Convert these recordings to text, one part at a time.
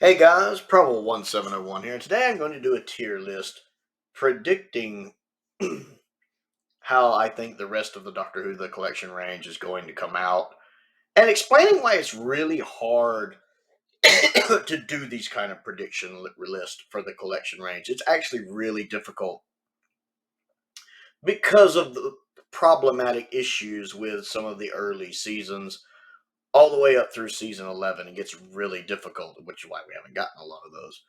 Hey guys, Prowl 1701 here, and today I'm going to do a tier list predicting how I think the rest of the Doctor Who The Collection range is going to come out, and explaining why it's really hard to do these kind of prediction list for the collection range. It's actually really difficult because of the problematic issues with some of the early seasons all the way up through season 11. It gets really difficult, which is why we haven't gotten a lot of those.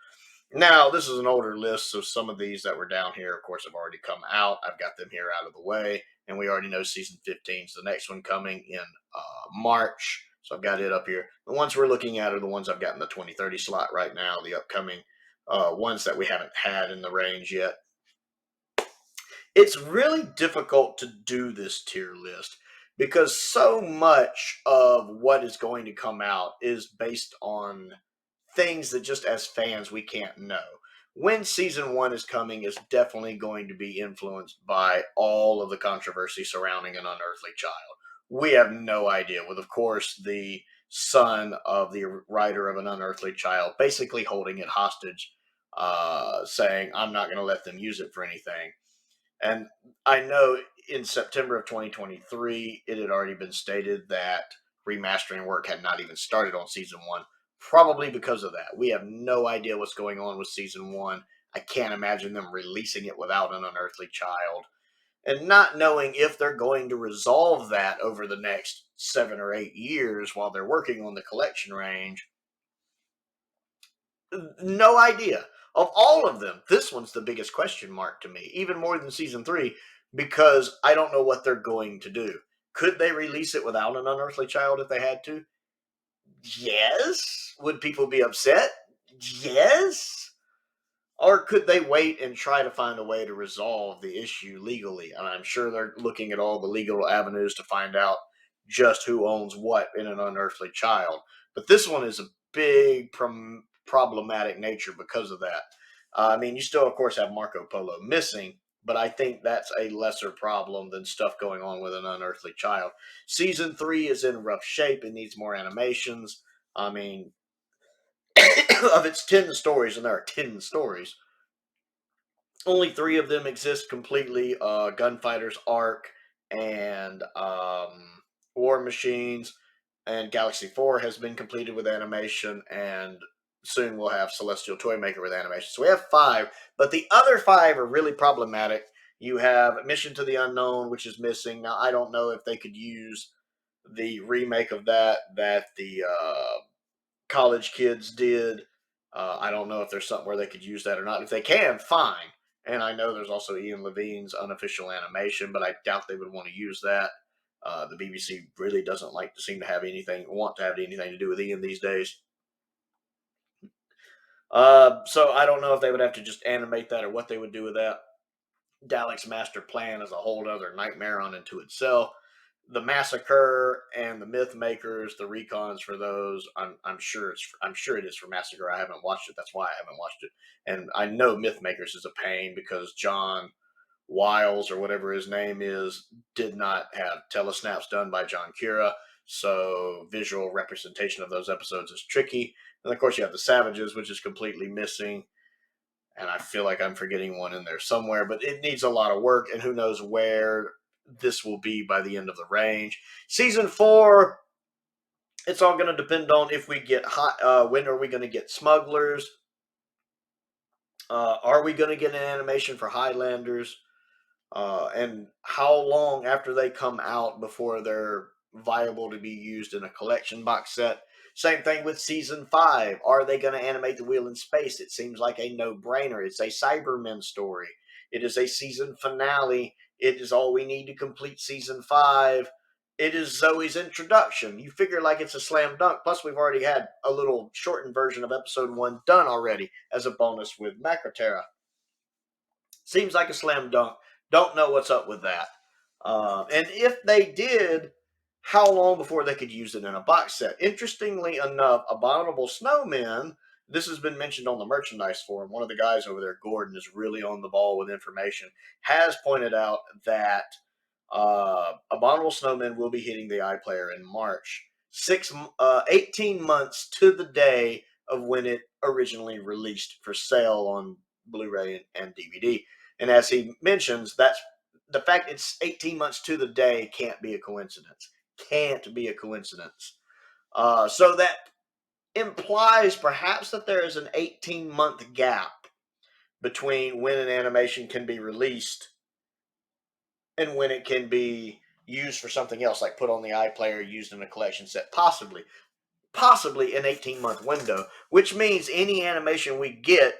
Now, this is an older list, so some of these that were down here, of course, have already come out. I've got them here out of the way, and we already know season 15 is the next one coming in March, so I've got it up here. The ones we're looking at are the ones I've got in the 2030 slot right now, the upcoming ones that we haven't had in the range yet. It's really difficult to do this tier list because so much of what is going to come out is based on things that just as fans we can't know. When season one is coming is definitely going to be influenced by all of the controversy surrounding an unearthly child. We have no idea, with of course the son of the writer of an unearthly child basically holding it hostage, saying, I'm not going to let them use it for anything. And I know in September of 2023, it had already been stated that remastering work had not even started on season one, probably because of that. We have no idea what's going on with season one. I can't imagine them releasing it without an unearthly child. And not knowing if they're going to resolve that over the next 7 or 8 years while they're working on the collection range, no idea. Of all of them, this one's the biggest question mark to me, even more than season three, because I don't know what they're going to do. Could they release it without an unearthly child if they had to? Yes. Would people be upset? Yes. Or could they wait and try to find a way to resolve the issue legally? And I'm sure they're looking at all the legal avenues to find out just who owns what in an unearthly child. But this one is a big problematic nature because of that. I mean, you still, of course, have Marco Polo missing, but I think that's a lesser problem than stuff going on with an unearthly child. Season three is in rough shape. It needs more animations. I mean, of its 10 stories, and there are 10 stories, only 3 of them exist completely. Gunfighter's Arc and War Machines and Galaxy 4 has been completed with animation, and soon we'll have Celestial Toymaker with animation. So we have 5, but the other 5 are really problematic. You have Mission to the Unknown, which is missing. Now, I don't know if they could use the remake of that the college kids did. I don't know if there's something where they could use that or not. If they can, fine. And I know there's also Ian Levine's unofficial animation, but I doubt they would want to use that. The BBC really doesn't like to seem to have want to have anything to do with Ian these days. So I don't know if they would have to just animate that or what they would do with that. Dalek's master plan is a whole other nightmare on into itself. The Massacre and the Myth Makers, the recons for those, I'm sure it is for Massacre. I haven't watched it. That's why I haven't watched it. And I know Myth Makers is a pain because John Wiles or whatever his name is did not have telesnaps done by John Cura, so visual representation of those episodes is tricky. And of course, you have the Savages, which is completely missing, and I feel like I'm forgetting one in there somewhere, but it needs a lot of work, and who knows where this will be by the end of the range. Season 4, it's all going to depend on if we get when are we going to get Smugglers? Are we going to get an animation for Highlanders? And how long after they come out before they're viable to be used in a collection box set? Same thing with season 5. Are they going to animate the Wheel in Space? It seems like a no-brainer. It's a Cybermen story. It is a season finale. It is all we need to complete season 5. It is Zoe's introduction. You figure like it's a slam dunk. Plus, we've already had a little shortened version of episode 1 done already as a bonus with Macroterra. Seems like a slam dunk. Don't know what's up with that. And if they did, how long before they could use it in a box set? Interestingly enough, Abominable Snowmen, this has been mentioned on the merchandise forum. One of the guys over there, Gordon, is really on the ball with information, has pointed out that Abominable Snowmen will be hitting the iPlayer in March. 18 months to the day of when it originally released for sale on Blu-ray and DVD. And as he mentions, that's the fact it's 18 months to the day can't be a coincidence. Can't be a coincidence. So that implies perhaps that there is an 18-month gap between when an animation can be released and when it can be used for something else, like put on the iPlayer, used in a collection set, possibly an 18-month window, which means any animation we get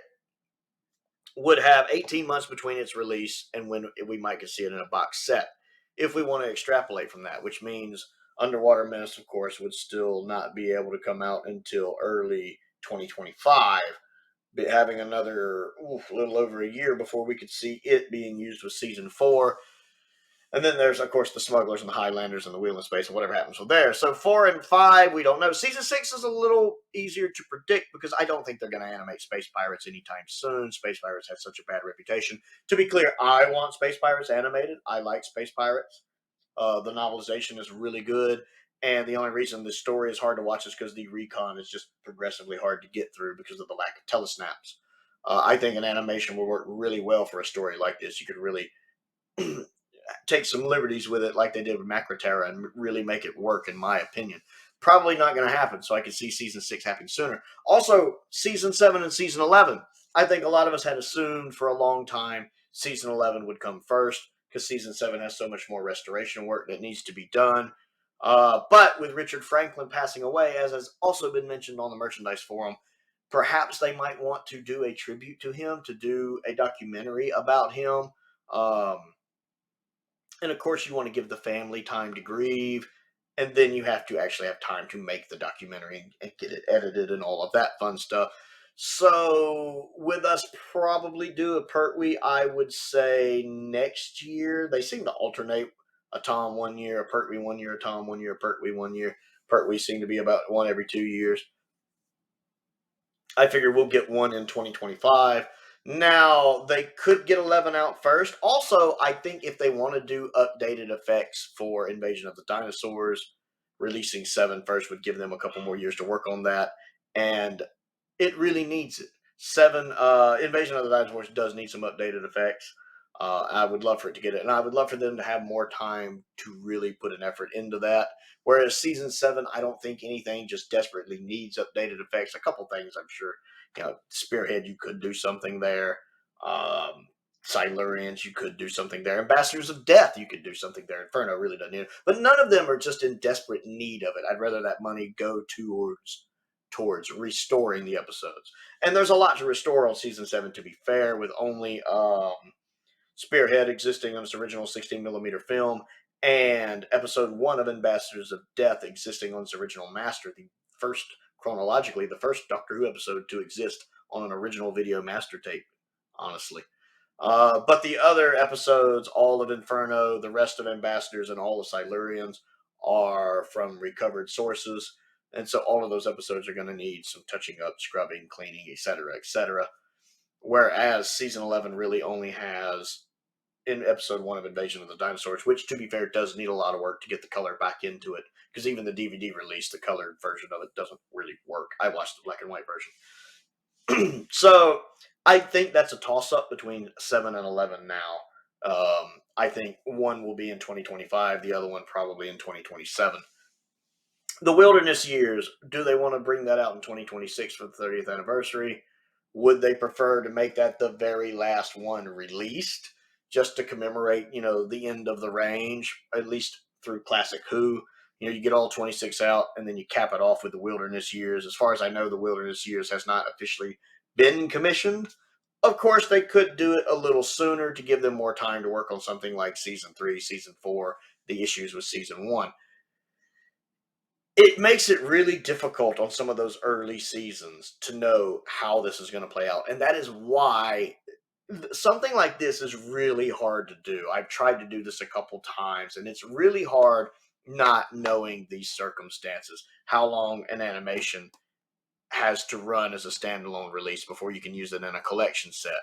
would have 18 months between its release and when we might see it in a box set. If we want to extrapolate from that, which means Underwater Menace, of course, would still not be able to come out until early 2025, having another little over a year before we could see it being used with season 4. And then there's, of course, the Smugglers and the Highlanders and the Wheel in Space and whatever happens with there. So 4 and 5, we don't know. Season 6 is a little easier to predict because I don't think they're going to animate Space Pirates anytime soon. Space Pirates have such a bad reputation. To be clear, I want Space Pirates animated. I like Space Pirates. The novelization is really good. And the only reason the story is hard to watch is because the recon is just progressively hard to get through because of the lack of telesnaps. I think an animation will work really well for a story like this. You could really take some liberties with it like they did with Macroterra and really make it work, in my opinion. Probably not going to happen, so I could see season 6 happening sooner. Also, season 7 and season 11. I think a lot of us had assumed for a long time season 11 would come first because season 7 has so much more restoration work that needs to be done. But with Richard Franklin passing away, as has also been mentioned on the merchandise forum, perhaps they might want to do a tribute to him, to do a documentary about him. Um, and of course, you want to give the family time to grieve. And then you have to actually have time to make the documentary and get it edited and all of that fun stuff. So, with us probably do a Pertwee, I would say next year. They seem to alternate a Tom 1 year, a Pertwee 1 year, a Tom 1 year, a Pertwee 1 year. Pertwee seem to be about one every 2 years. I figure we'll get one in 2025. Now, they could get 11 out first. Also, I think if they want to do updated effects for Invasion of the Dinosaurs, releasing 7 first would give them a couple more years to work on that. And it really needs it. 7, Invasion of the Dinosaurs does need some updated effects. I would love for it to get it. And I would love for them to have more time to really put an effort into that. Whereas season 7, I don't think anything just desperately needs updated effects. A couple things, I'm sure. Spearhead, you could do something there. Silurians, you could do something there. Ambassadors of Death, you could do something there. Inferno really doesn't need it. But none of them are just in desperate need of it. I'd rather that money go towards restoring the episodes. And there's a lot to restore on season 7, to be fair, with only Spearhead existing on its original 16mm film, and episode 1 of Ambassadors of Death existing on its original master, chronologically, the first Doctor Who episode to exist on an original video master tape, honestly. But the other episodes, all of Inferno, the rest of Ambassadors, and all of Silurians are from recovered sources, and so all of those episodes are going to need some touching up, scrubbing, cleaning, etc., etc. Whereas season 11 really only has in episode 1 of Invasion of the Dinosaurs, which, to be fair, does need a lot of work to get the color back into it, because even the DVD release, the colored version of it doesn't really work. I watched the black and white version. So I think that's a toss-up between 7 and 11 now. I think one will be in 2025, the other one probably in 2027. The Wilderness Years, do they want to bring that out in 2026 for the 30th anniversary? Would they prefer to make that the very last one released, just to commemorate, the end of the range, at least through Classic Who? You get all 26 out, and then you cap it off with the Wilderness Years. As far as I know, the Wilderness Years has not officially been commissioned. Of course, they could do it a little sooner to give them more time to work on something like Season 3, Season 4, the issues with Season 1. It makes it really difficult on some of those early seasons to know how this is going to play out. And that is why something like this is really hard to do. I've tried to do this a couple times, and it's really hard not knowing these circumstances. How long an animation has to run as a standalone release before you can use it in a collection set.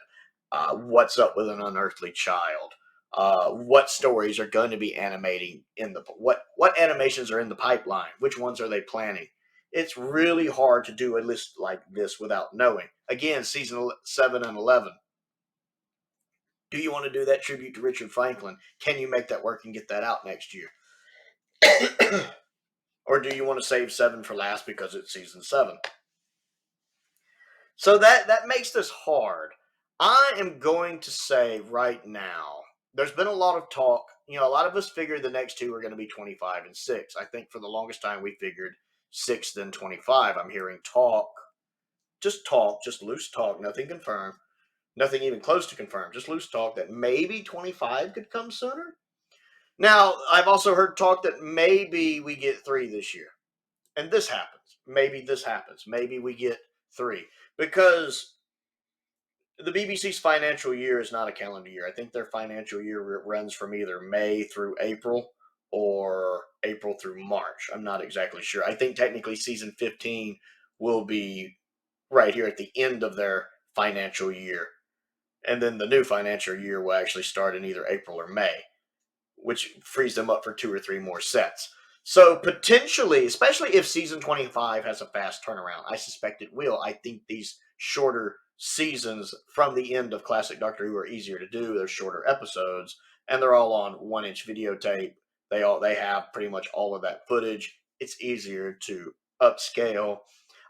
What's up with an unearthly child? What stories are going to be animating in the what animations are in the pipeline? Which ones are they planning? It's really hard to do a list like this without knowing. Again, season 7 and 11. Do you want to do that tribute to Richard Franklin? Can you make that work and get that out next year? Or do you want to save 7 for last because it's season 7? So that makes this hard. I am going to say right now, there's been a lot of talk. A lot of us figured the next two are going to be 25 and 6. I think for the longest time we figured 6 then 25. I'm hearing talk, just loose talk, nothing confirmed, nothing even close to confirmed, just loose talk that maybe 25 could come sooner. Now, I've also heard talk that maybe we get 3 this year. And this happens. Maybe this happens. Maybe we get 3. Because the BBC's financial year is not a calendar year. I think their financial year runs from either May through April or April through March. I'm not exactly sure. I think technically season 15 will be right here at the end of their financial year. And then the new financial year will actually start in either April or May, which frees them up for 2 or 3 more sets. So potentially, especially if season 25 has a fast turnaround, I suspect it will. I think these shorter seasons from the end of classic Doctor Who are easier to do. They're shorter episodes, and they're all on 1-inch videotape. They have pretty much all of that footage. It's easier to upscale.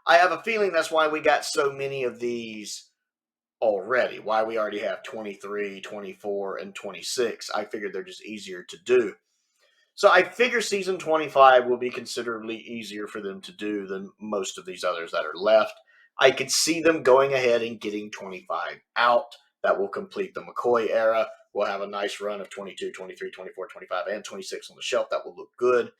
I have a feeling that's why we got so many of these already, why we already have 23, 24, and 26. I figured they're just easier to do. So I figure season 25 will be considerably easier for them to do than most of these others that are left. I could see them going ahead and getting 25 out. That will complete the McCoy era. We'll have a nice run of 22, 23, 24, 25, and 26 on the shelf. That will look good.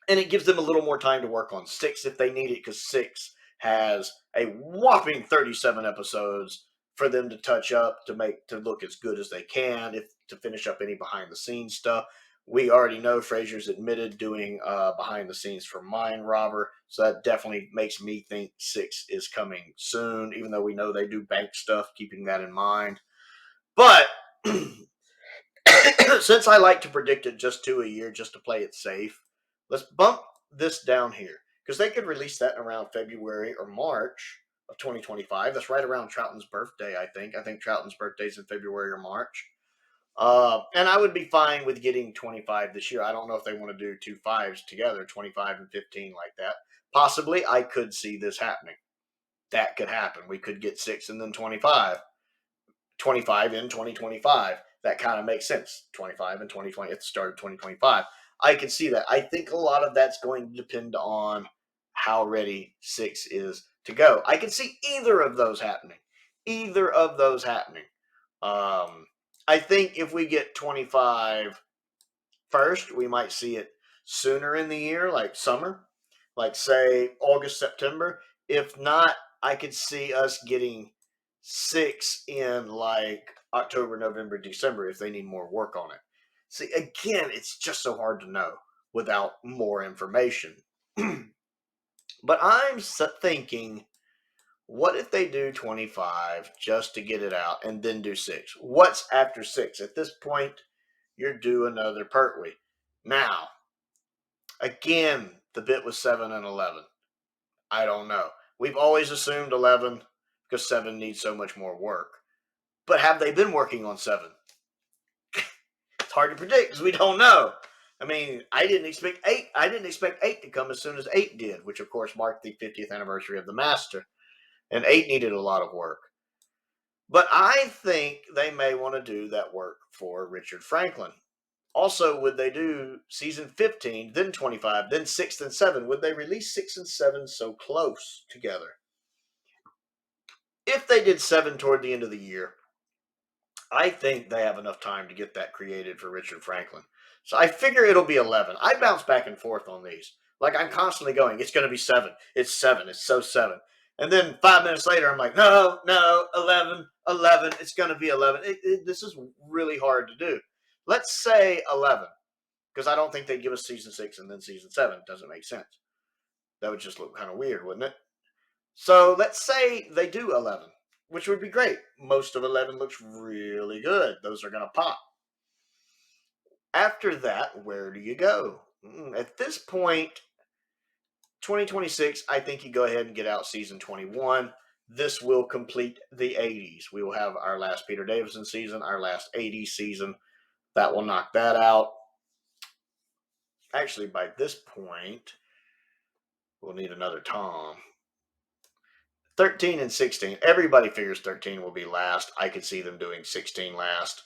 And it gives them a little more time to work on 6 if they need it, because 6 has a whopping 37 episodes for them to touch up to look as good as they can, if to finish up any behind the scenes stuff. We already know Frasier's admitted doing behind the scenes for Mind Robber, so that definitely makes me think 6 is coming soon, even though we know they do bank stuff, keeping that in mind. But since I like to predict it just 2 a year just to play it safe, let's bump this down here, because they could release that around February or March of 2025. That's right around Troughton's birthday, I think. I think Troughton's birthday is in February or March. And I would be fine with getting 25 this year. I don't know if they want to do 2 5s together, 25 and 15 like that. Possibly, I could see this happening. That could happen. We could get 6 and then 25. 25 in 2025. That kind of makes sense. 25 and 2020 at the start of 2025. I can see that. I think a lot of that's going to depend on how ready 6 is to go. I can see either of those happening. Either of those happening. I think if we get 25 first, we might see it sooner in the year, like summer, like say August, September. If not, I could see us getting 6 in like October, November, December if they need more work on it. See, again, it's just so hard to know without more information. But I'm thinking, what if they do 25 just to get it out and then do 6? What's after 6? At this point, you're due another Pertwee. Now, again, the bit was 7 and 11. I don't know. We've always assumed 11 because 7 needs so much more work. But have they been working on 7? It's hard to predict because we don't know. I mean, I didn't expect 8. I didn't expect 8 to come as soon as 8 did, which of course marked the 50th anniversary of the Master. And 8 needed a lot of work. But I think they may want to do that work for Richard Franklin. Also, would they do season 15, then 25, then 6 and 7? Would they release 6 and 7 so close together? If they did 7 toward the end of the year, I think they have enough time to get that created for Richard Franklin. So I figure it'll be 11. I bounce back and forth on these. Like, I'm constantly going, it's going to be 7. It's 7. It's so 7. And then 5 minutes later, I'm like, no, 11, 11. It's going to be 11. This is really hard to do. Let's say 11, because I don't think they'd give us season 6 and then season 7. It doesn't make sense. That would just look kind of weird, wouldn't it? So let's say they do 11, which would be great. Most of 11 looks really good. Those are going to pop. After that, where do you go? At this point, 2026, I think you go ahead and get out season 21. This will complete the 80s. We will have our last Peter Davison season, our last 80s season. That will knock that out. Actually, by this point, we'll need another Tom. 13 and 16. Everybody figures 13 will be last. I could see them doing 16 last,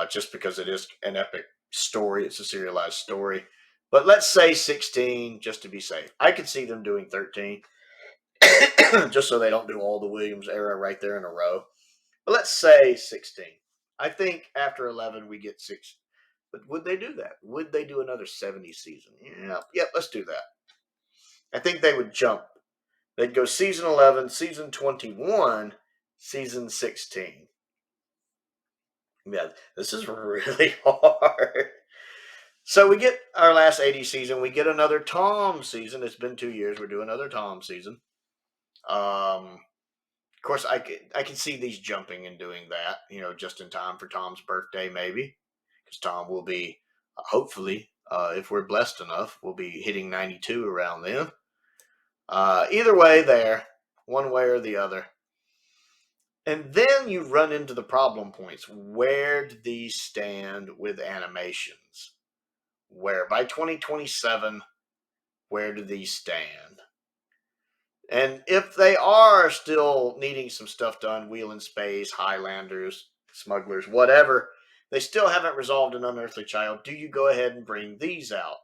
just because it is an epic story. It's a serialized story. But let's say 16 just to be safe. I could see them doing 13 just so they don't do all the Williams era right there in a row. But let's say 16. I think after 11 we get 6. But would they do that? Would they do another 70 season? Yeah, let's do that. I think they would jump. They'd go season 11, season 21, season 16. Yeah, this is really hard. So we get our last 80 season. We get another Tom season. It's been 2 years. We're doing another Tom season. Of course, I can see these jumping and doing that, just in time for Tom's birthday, maybe. Because Tom will be, hopefully, if we're blessed enough, we'll be hitting 92 around then. Either way there, one way or the other. And then you run into the problem points. Where do these stand with animations? Where by 2027, where do these stand? And if they are still needing some stuff done, Wheel in Space, Highlanders, Smugglers, whatever, they still haven't resolved an Unearthly Child. Do you go ahead and bring these out?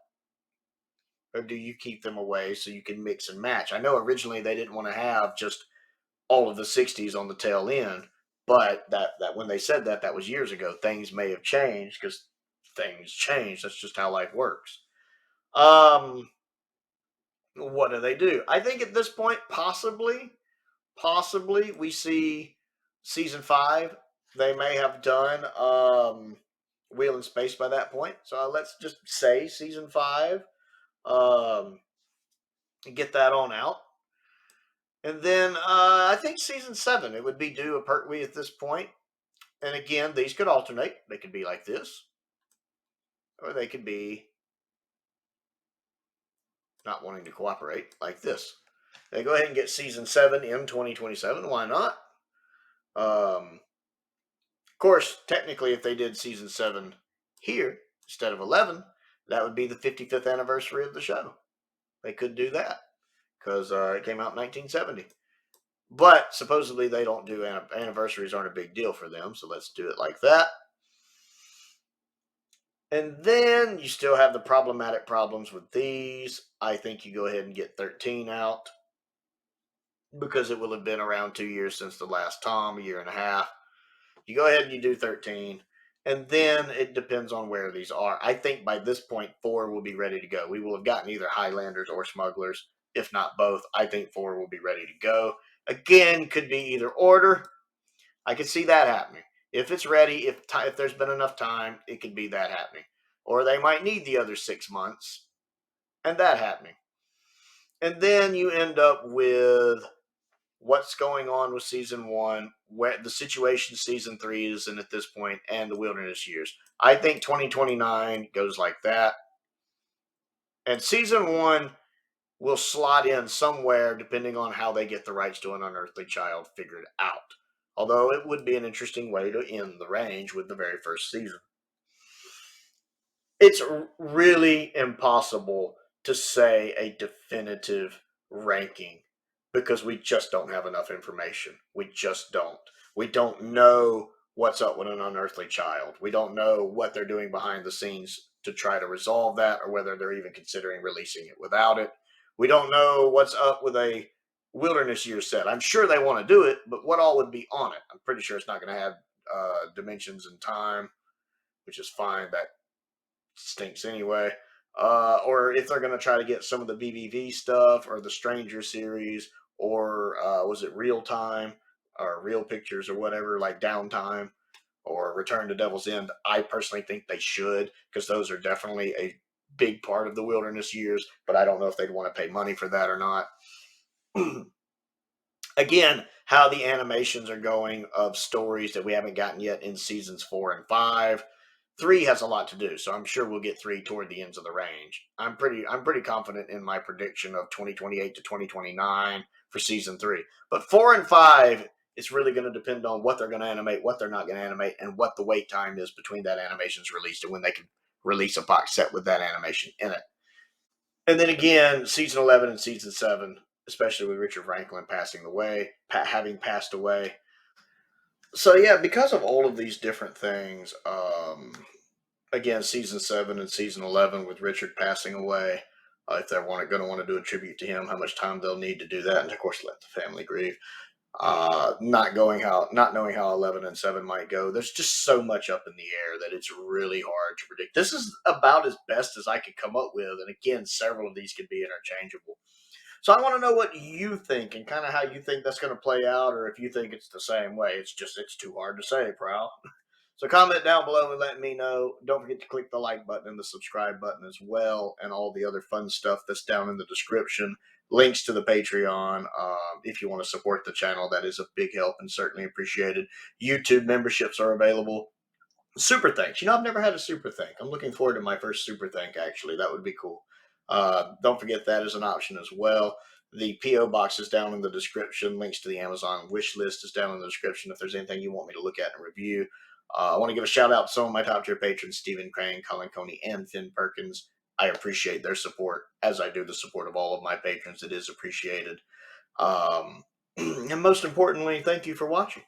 Or do you keep them away so you can mix and match? I know originally they didn't want to have just all of the 60s on the tail end, but that when they said that was years ago. Things may have changed because things change. That's just how life works. What do? I think at this point, possibly we see season 5. They may have done Wheel in Space by that point. So let's just say season 5. Get that on out. And then I think season 7, it would be due a Pertwee at this point. And again, these could alternate. They could be like this, or they could be not wanting to cooperate like this. They go ahead and get season 7 in 2027. Why not? Of course, technically, if they did season 7 here instead of 11, that would be the 55th anniversary of the show. They could do that because it came out in 1970. But supposedly they don't do anniversaries, aren't a big deal for them. So let's do it like that. And then you still have the problematic problems with these. I think you go ahead and get 13 out because it will have been around 2 years since the last Tom, a year and a half. You go ahead and you do 13. And then it depends on where these are. I think by this point, 4 will be ready to go. We will have gotten either Highlanders or Smugglers, if not both. I think 4 will be ready to go. Again, could be either order. I could see that happening. If it's ready, if there's been enough time, it could be that happening. Or they might need the other 6 months, and that happening. And then you end up with what's going on with season 1, where the situation season 3 is in at this point, and the wilderness years. I think 2029 goes like that. And season 1 will slot in somewhere depending on how they get the rights to an Unearthly Child figured out. Although it would be an interesting way to end the range with the very first season. It's really impossible to say a definitive ranking because we just don't have enough information. We just don't. We don't know what's up with an Unearthly Child. We don't know what they're doing behind the scenes to try to resolve that, or whether they're even considering releasing it without it. We don't know what's up with a Wilderness Year set. I'm sure they want to do it, but what all would be on it? I'm pretty sure it's not going to have dimensions and time, which is fine. That stinks anyway. Or if they're going to try to get some of the BBV stuff or the Stranger series, or was it Real Time or Real Pictures or whatever, like Downtime or Return to Devil's End. I personally think they should, because those are definitely a big part of the Wilderness Years, but I don't know if they'd want to pay money for that or not. Again, how the animations are going of stories that we haven't gotten yet in seasons 4 and 5. 3 has a lot to do, so I'm sure we'll get 3 toward the ends of the range. I'm pretty confident in my prediction of 2028 to 2029 for season 3. But 4 and 5, it's really going to depend on what they're going to animate, what they're not going to animate, and what the wait time is between that animation's released and when they can release a box set with that animation in it. And then again, season 11 and season 7, especially with Richard Franklin passing away, having passed away. So yeah, because of all of these different things, again, season 7 and season 11 with Richard passing away. If they're going to want to do a tribute to him, how much time they'll need to do that, and of course, let the family grieve. Not knowing how 11 and 7 might go. There's just so much up in the air that it's really hard to predict. This is about as best as I could come up with, and again, several of these could be interchangeable. So I want to know what you think and kind of how you think that's going to play out, or if you think it's the same way. It's too hard to say, Prowl. So comment down below and let me know. Don't forget to click the like button and the subscribe button as well, and all the other fun stuff that's down in the description. Links to the Patreon. If you want to support the channel, that is a big help and certainly appreciated. YouTube memberships are available. Super thanks. I've never had a super thank. I'm looking forward to my first super thank, actually. That would be cool. Don't forget that is an option as well. The P.O. box is down in the description. Links to the Amazon wish list is down in the description if there's anything you want me to look at and review. I want to give a shout out to some of my top tier patrons, Stephen Crane, Colin Coney, and Finn Perkins. I appreciate their support, as I do the support of all of my patrons. It is appreciated. And most importantly, thank you for watching.